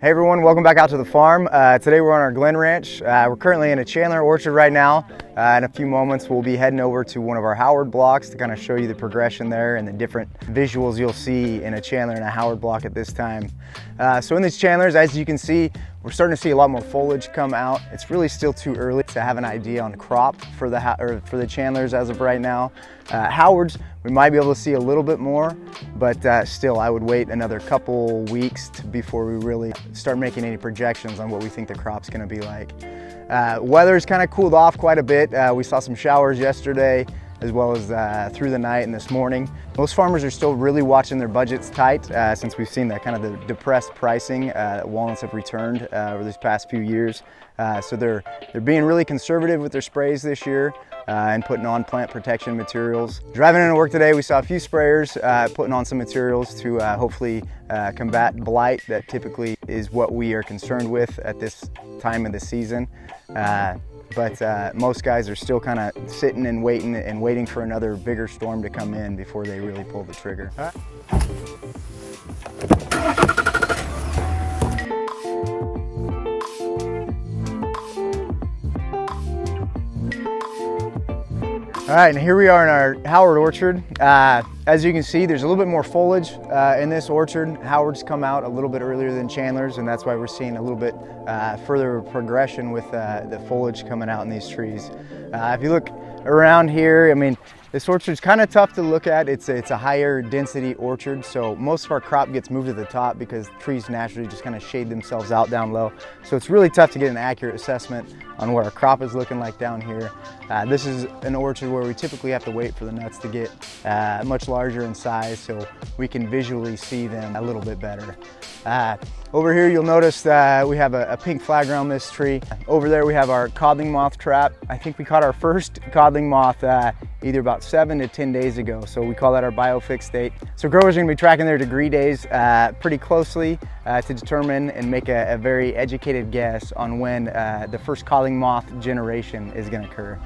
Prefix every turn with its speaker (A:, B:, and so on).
A: Hey everyone, welcome back out to the farm. Today we're on our Glen Ranch. We're currently in a Chandler orchard right now. In a few moments we'll be heading over to one of our Howard blocks to kind of show you the progression there and the different visuals you'll see in a Chandler and a Howard block at this time. So in these Chandlers, as you can see, we're starting to see a lot more foliage come out. It's really still too early to have an idea on crop for the Chandlers as of right now. Howards, we might be able to see a little bit more, but still I would wait another couple weeks before we really start making any projections on what we think the crop's going to be like. Weather's kind of cooled off quite a bit. We saw some showers yesterday as well as through the night and this morning. Most farmers are still really watching their budgets tight since we've seen the depressed pricing that walnuts have returned over these past few years. So they're being really conservative with their sprays this year and putting on plant protection materials. Driving into work today, we saw a few sprayers putting on some materials to hopefully combat blight that typically is what we are concerned with at this time of the season. But most guys are still kind of sitting and waiting for another bigger storm to come in before they really pull the trigger. All right, and here we are in our Howard orchard. As you can see, there's a little bit more foliage in this orchard. Howards come out a little bit earlier than Chandlers, and that's why we're seeing a little bit further progression with the foliage coming out in these trees. If you look around here, I mean, this orchard's kind of tough to look at. It's a higher density orchard, so most of our crop gets moved to the top because trees naturally just kind of shade themselves out down low. So it's really tough to get an accurate assessment on what our crop is looking like down here. This is an orchard where we typically have to wait for the nuts to get much larger in size so we can visually see them a little bit better. Over here you'll notice we have a pink flag around this tree. Over there we have our codling moth trap. I think we caught our first codling moth either about 7 to 10 days ago, so we call that our biofix date. So growers are going to be tracking their degree days pretty closely to determine and make a very educated guess on when the first codling moth generation is going to occur.